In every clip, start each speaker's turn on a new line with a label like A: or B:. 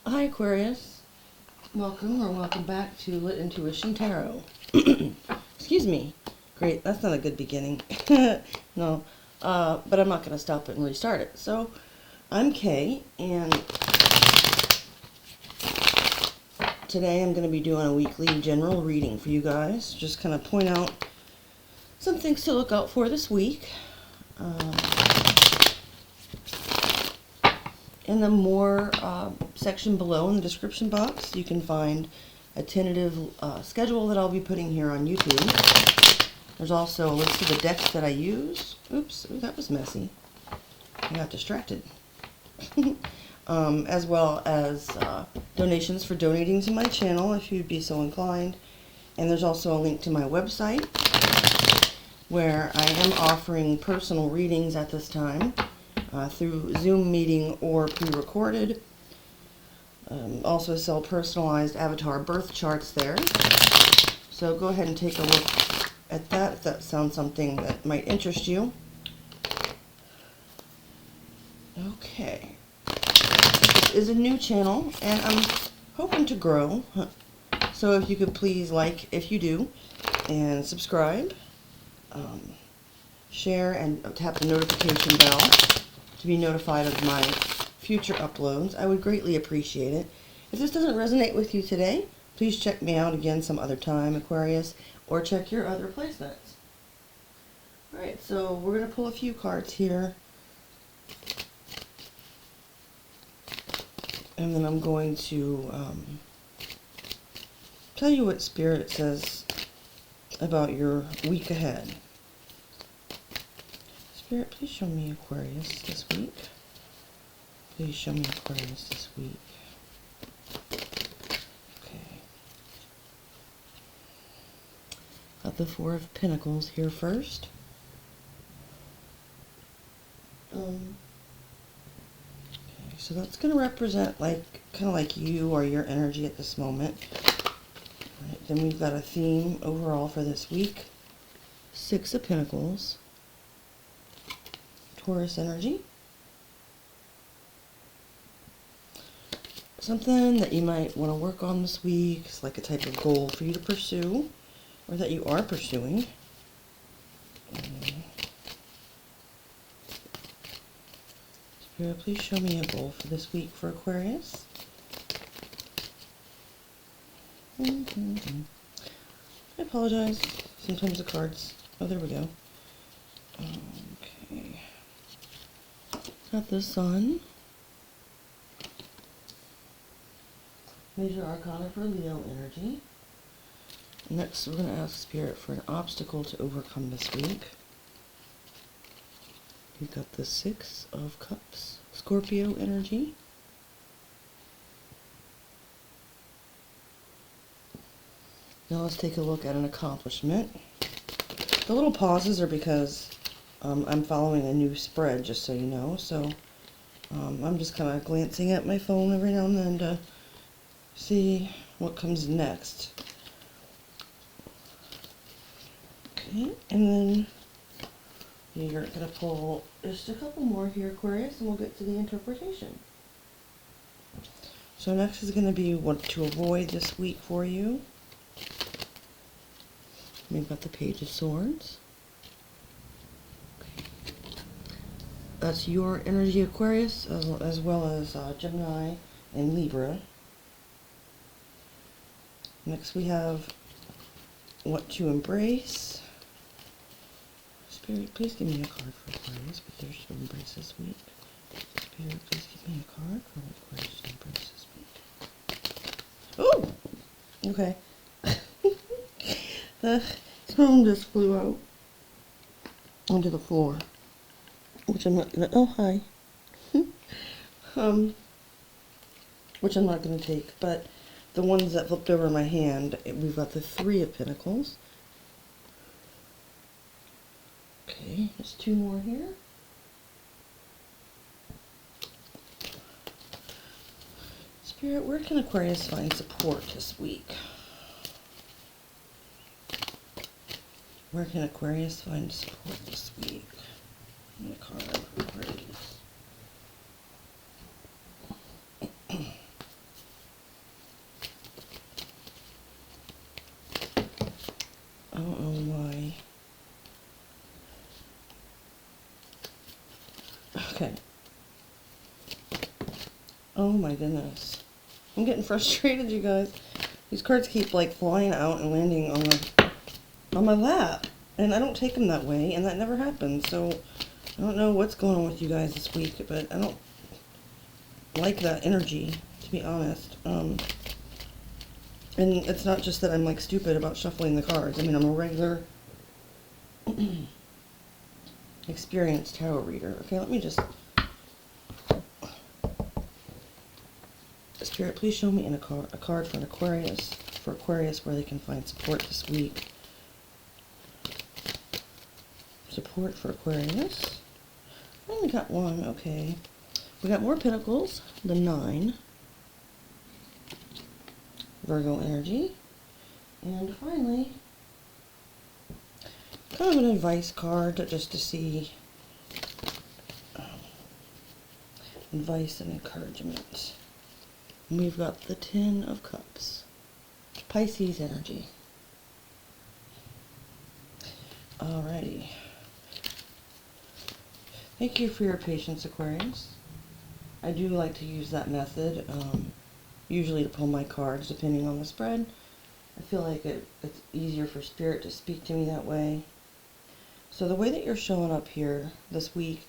A: Hi Aquarius, welcome or welcome back to Lit Intuition Tarot. Excuse me. Great, that's not a good beginning. No, but I'm not going to stop it and restart it. So, I'm Kay, and today I'm going to be doing a weekly general reading for you guys. Just kind of point out some things to look out for this week. In the more section below in the description box, you can find a tentative schedule that I'll be putting here on YouTube. There's also a list of the decks that I use. Oops, that was messy. I got distracted. As well as donations for donating to my channel if you'd be so inclined. And there's also a link to my website where I am offering personal readings at this time. Through Zoom meeting or pre-recorded. Also sell personalized avatar birth charts there. So go ahead and take a look at that if that sounds something that might interest you. Okay. This is a new channel and I'm hoping to grow. So if you could please like if you do and subscribe. Share and tap the notification bell to be notified of my future uploads. I would greatly appreciate it. If this doesn't resonate with you today, please check me out again some other time, Aquarius, or check your other placements. Alright, so we're going to pull a few cards here. And then I'm going to tell you what Spirit says about your week ahead. Spirit, please show me Aquarius this week. Please show me Aquarius this week. Okay. Got the Four of Pentacles here first. Okay, so that's going to represent kind of like you or your energy at this moment. All right, then we've got a theme overall for this week. Six of Pentacles. Taurus energy. Something that you might want to work on this week. It's like a type of goal for you to pursue, or that you are pursuing. Spirit, please show me a goal for this week for Aquarius. I apologize. Sometimes the cards... Oh, there we go. Okay. Got the Sun. Major Arcana for Leo energy. Next, we're going to ask Spirit for an obstacle to overcome this week. We've got the Six of Cups, Scorpio energy. Now let's take a look at an accomplishment. The little pauses are because I'm following a new spread, just so you know. So I'm just kind of glancing at my phone every now and then to see what comes next. Okay, and then you're going to pull just a couple more here, Aquarius, and we'll get to the interpretation. So next is going to be what to avoid this week for you. We've got the Page of Swords. That's your energy, Aquarius, as well as Gemini and Libra. Next we have what to embrace. Spirit, please give me a card for Aquarius, but there's to embrace this week. Spirit, please give me a card for what Aquarius to embrace this week. Oh! Okay. The phone just flew out onto the floor. Which I'm not gonna, oh hi, which I'm not gonna take, but the ones that flipped over my hand, we've got the Three of Pentacles. Okay, there's two more here. Spirit, where can Aquarius find support this week? Where can Aquarius find support this week? And the card for Aquarius. Oh my goodness. I'm getting frustrated, you guys. These cards keep like flying out and landing on my lap. And I don't take them that way, and that never happens. So I don't know what's going on with you guys this week, but I don't like that energy, to be honest. And it's not just that I'm like stupid about shuffling the cards. I mean, I'm a regular experienced tarot reader. Okay, let me just... Spirit, please show me a card for an Aquarius, where they can find support this week. Support for Aquarius. I only got one, okay. We got more Pentacles, the 9. Virgo energy. And finally, kind of an advice card just to see advice and encouragement. And we've got the 10 of Cups. Pisces energy. Alrighty. Thank you for your patience, Aquarius. I do like to use that method, usually to pull my cards, depending on the spread. I feel like it's easier for Spirit to speak to me that way. So the way that you're showing up here this week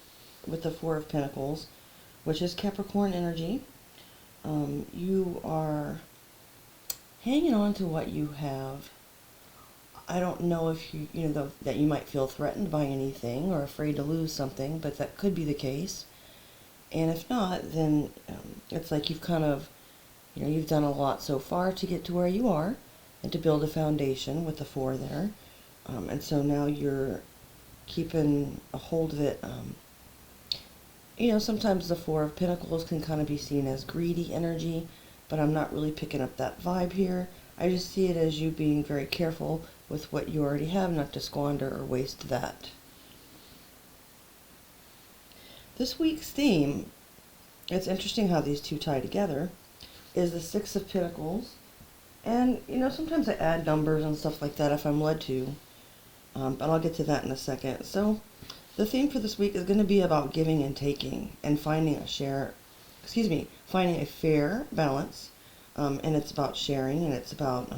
A: with the 4 of Pentacles, which is Capricorn energy, you are hanging on to what you have. I don't know if that you might feel threatened by anything or afraid to lose something, but that could be the case. And if not, then it's like you've kind of, you've done a lot so far to get to where you are and to build a foundation with the 4 there. And so now you're keeping a hold of it. Sometimes the 4 of Pentacles can kind of be seen as greedy energy, but I'm not really picking up that vibe here. I just see it as you being very careful with what you already have, not to squander or waste that. This week's theme, it's interesting how these two tie together, is the 6 of Pentacles. And, sometimes I add numbers and stuff like that if I'm led to, but I'll get to that in a second. So, the theme for this week is going to be about giving and taking and finding a fair balance. And it's about sharing, and it's about,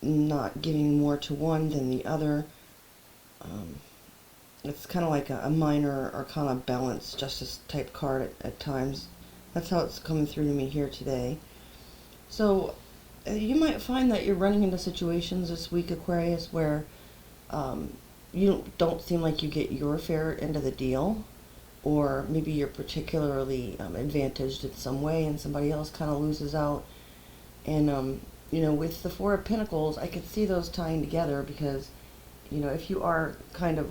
A: not giving more to one than the other. It's kind of like a minor or kind of balance justice type card at times. That's how it's coming through to me here today. So you might find that you're running into situations this week, Aquarius, where you don't seem like you get your fair end of the deal, or maybe you're particularly advantaged in some way and somebody else kind of loses out. And with the 4 of Pentacles, I could see those tying together because, if you are kind of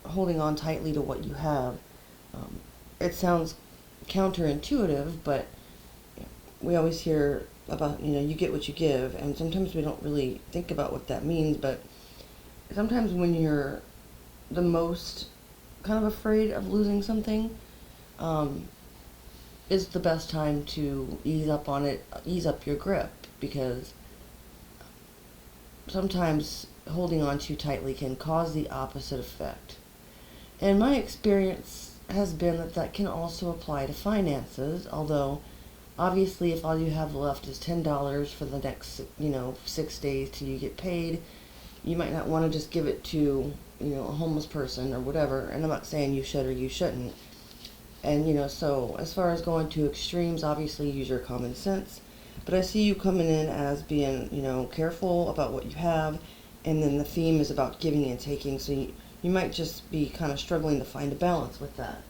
A: holding on tightly to what you have, it sounds counterintuitive, but we always hear about, you get what you give, and sometimes we don't really think about what that means, but sometimes when you're the most kind of afraid of losing something, is the best time to ease up your grip, because sometimes holding on too tightly can cause the opposite effect. And my experience has been that can also apply to finances, although obviously if all you have left is $10 for the next 6 days till you get paid, you might not want to just give it to a homeless person or whatever. And I'm not saying you should or you shouldn't. And so as far as going to extremes, obviously use your common sense. But I see you coming in as being careful about what you have, and then the theme is about giving and taking, so you might just be kind of struggling to find a balance with that.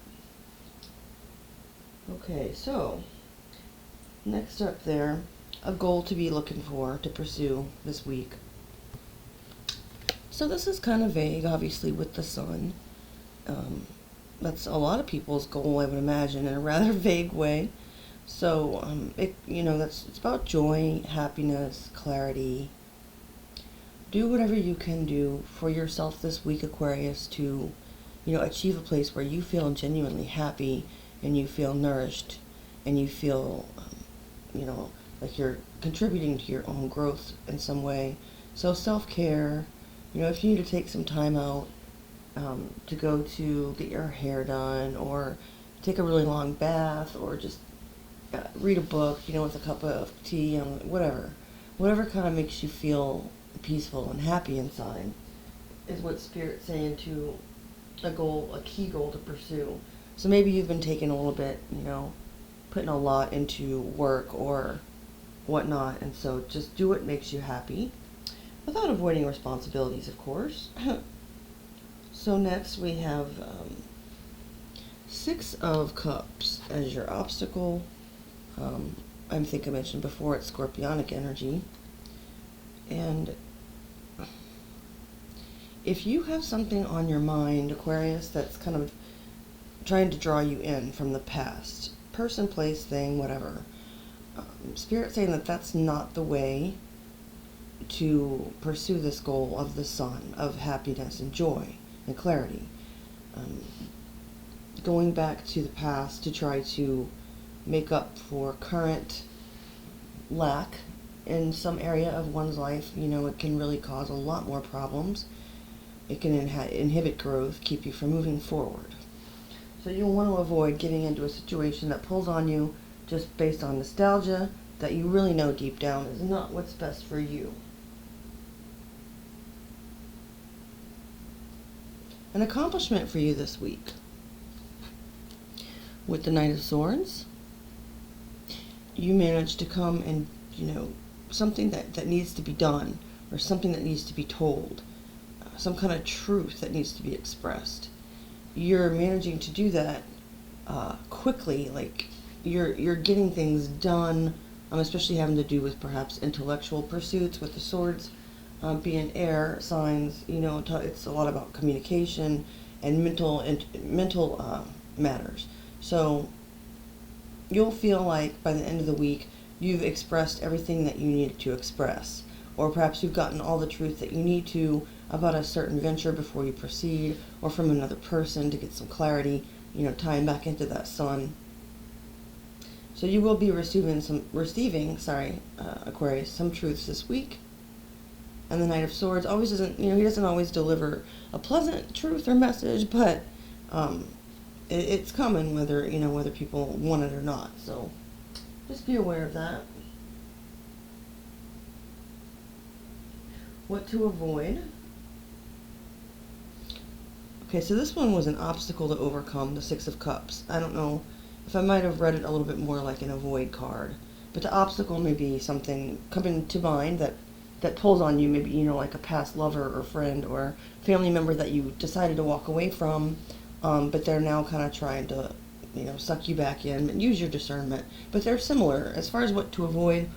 A: Okay, so next up there, a goal to be looking for, to pursue this week. So this is kind of vague, obviously, with the Sun. That's a lot of people's goal, I would imagine, in a rather vague way. So, it's about joy, happiness, clarity. Do whatever you can do for yourself this week, Aquarius, to, achieve a place where you feel genuinely happy, and you feel nourished, and you feel, like you're contributing to your own growth in some way. So self-care, if you need to take some time out to go to get your hair done, or take a really long bath, or just read a book, with a cup of tea, whatever kind of makes you feel peaceful and happy inside is what Spirit's saying to a key goal to pursue. So maybe you've been taking a little bit, putting a lot into work or whatnot, and so just do what makes you happy without avoiding responsibilities, of course. So next we have Six of Cups as your obstacle. I think I mentioned before, it's scorpionic energy. And if you have something on your mind, Aquarius, that's kind of trying to draw you in from the past, person, place, thing, whatever, Spirit saying that that's not the way to pursue this goal of the sun, of happiness and joy and clarity. Going back to the past to try to make up for current lack in some area of one's life, it can really cause a lot more problems. It can inhibit growth, keep you from moving forward. So you'll want to avoid getting into a situation that pulls on you just based on nostalgia that you really know deep down is not what's best for you. An accomplishment for you this week. With the Knight of Swords, you managed to come and, something that needs to be done, or something that needs to be told, some kind of truth that needs to be expressed. You're managing to do that quickly, like you're getting things done, especially having to do with perhaps intellectual pursuits with the swords, being air signs. It's a lot about communication and mental matters. So you'll feel like by the end of the week you've expressed everything that you needed to express, or perhaps you've gotten all the truth that you need to about a certain venture before you proceed, or from another person to get some clarity, tying back into that sun. So you will be receiving Aquarius, some truths this week. And the Knight of Swords always doesn't, he doesn't always deliver a pleasant truth or message, but it's coming whether people want it or not. So just be aware of that. What to avoid. Okay, so this one was an obstacle to overcome, the Six of Cups. I don't know if I might have read it a little bit more like an avoid card, but the obstacle may be something coming to mind that pulls on you, maybe, like a past lover or friend or family member that you decided to walk away from, but they're now kind of trying to, suck you back in, and use your discernment. But they're similar as far as what to avoid.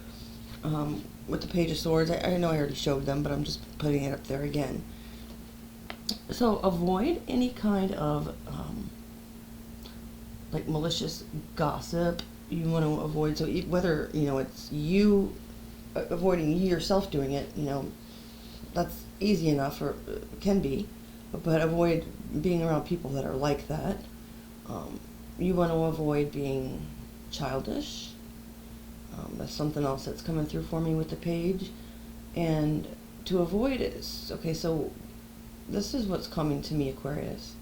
A: With the Page of Swords, I know I already showed them, but I'm just putting it up there again. So avoid any kind of like malicious gossip. You want to avoid, so whether it's you avoiding yourself doing it, that's easy enough, or can be, but avoid being around people that are like that. You want to avoid being childish. That's something else that's coming through for me with the Page. And to avoid it, okay, so this is what's coming to me, Aquarius.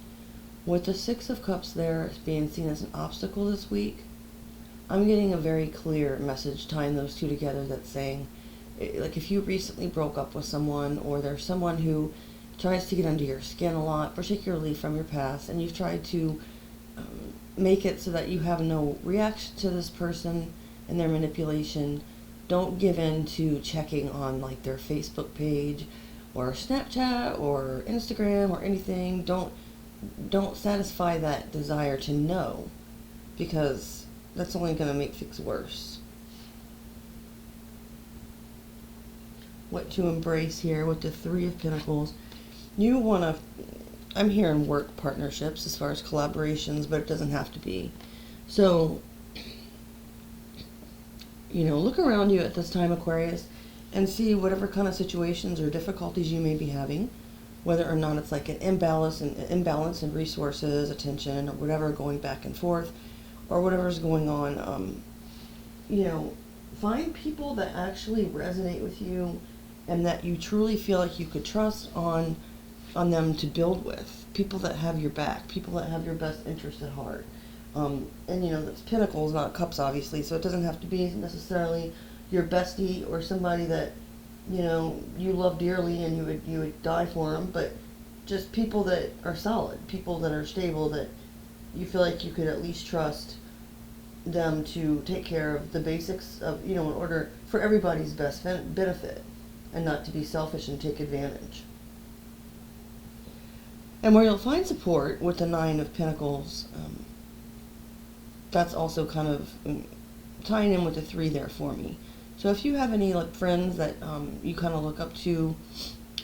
A: With the Six of Cups there being seen as an obstacle this week, I'm getting a very clear message tying those two together that's saying, like, if you recently broke up with someone, or there's someone who tries to get under your skin a lot, particularly from your past, and you've tried to make it so that you have no reaction to this person and their manipulation, don't give in to checking on like their Facebook page or Snapchat or Instagram or anything. Don't satisfy that desire to know, because that's only going to make things worse. What to embrace here with the Three of Pentacles. You want to, I'm hearing work partnerships as far as collaborations, but it doesn't have to be. So, look around you at this time, Aquarius, and see whatever kind of situations or difficulties you may be having, whether or not it's like an imbalance in resources, attention, or whatever, going back and forth, or whatever's going on. Find people that actually resonate with you and that you truly feel like you could trust on them to build with. People that have your back, people that have your best interest at heart. And you know, that's pentacles, not cups, obviously, so it doesn't have to be necessarily your bestie or somebody that, you know, you love dearly and you would die for them, but just people that are solid, people that are stable, that you feel like you could at least trust them to take care of the basics of, you know, in order for everybody's best benefit, and not to be selfish and take advantage. And where you'll find support with the Nine of Pentacles, that's also kind of tying in with the 3 there for me. So if you have any like friends that you kind of look up to,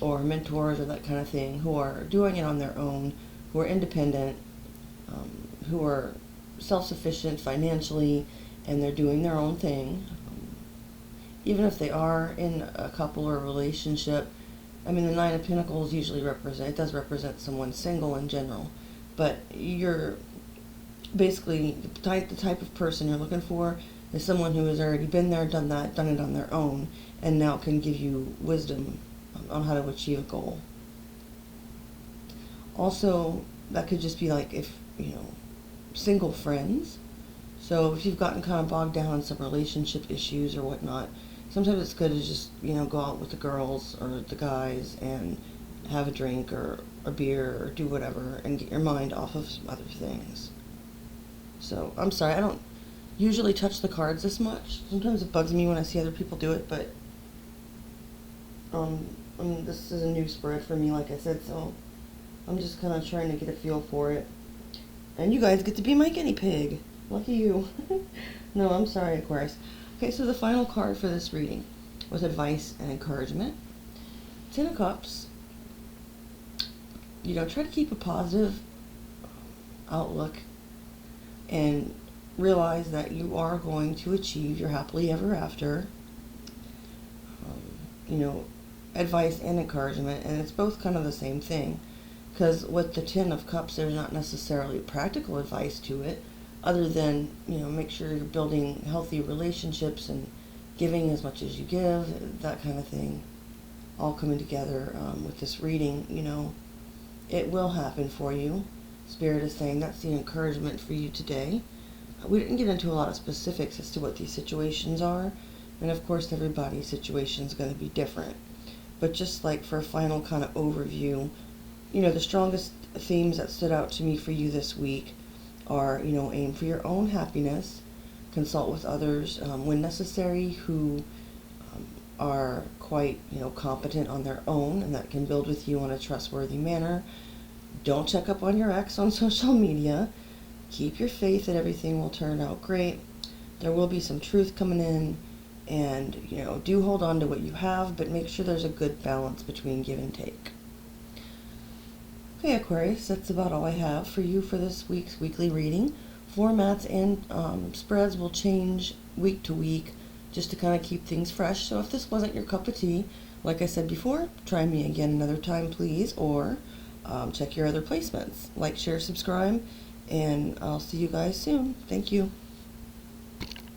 A: or mentors or that kind of thing, who are doing it on their own, who are independent, who are self-sufficient financially, and they're doing their own thing, even if they are in a couple or a relationship. I mean, the Nine of Pentacles usually it does represent someone single in general, but you're basically the type of person you're looking for is someone who has already been there, done that, done it on their own, and now can give you wisdom on how to achieve a goal. Also, that could just be like, if, you know, single friends. So if you've gotten kind of bogged down in some relationship issues or whatnot, sometimes it's good to just, you know, go out with the girls or the guys and have a drink or a beer or do whatever and get your mind off of some other things. So, I'm sorry, I don't usually touch the cards this much. Sometimes it bugs me when I see other people do it, but I mean, this is a new spread for me, like I said, so I'm just kind of trying to get a feel for it. And you guys get to be my guinea pig. Lucky you. No, I'm sorry, Aquarius. Okay, so the final card for this reading was advice and encouragement. 10 of Cups. You know, try to keep a positive outlook and realize that you are going to achieve your happily ever after. You know, advice and encouragement, and it's both kind of the same thing, because with the 10 of Cups, there's not necessarily practical advice to it, other than, you know, make sure you're building healthy relationships and giving as much as you give, that kind of thing, all coming together with this reading. You know, it will happen for you. Spirit is saying that's the encouragement for you today. We didn't get into a lot of specifics as to what these situations are, and of course everybody's situation is going to be different. But just like for a final kind of overview, you know, the strongest themes that stood out to me for you this week are, you know, aim for your own happiness, consult with others when necessary who are quite, you know, competent on their own and that can build with you on a trustworthy manner. Don't check up on your ex on social media. Keep your faith that everything will turn out great. There will be some truth coming in, and, you know, do hold on to what you have, but make sure there's a good balance between give and take. Okay, Aquarius, that's about all I have for you for this week's weekly reading. Formats and spreads will change week to week just to kind of keep things fresh. So if this wasn't your cup of tea, like I said before, try me again another time, please, or check your other placements. Like, share, subscribe, and I'll see you guys soon. Thank you.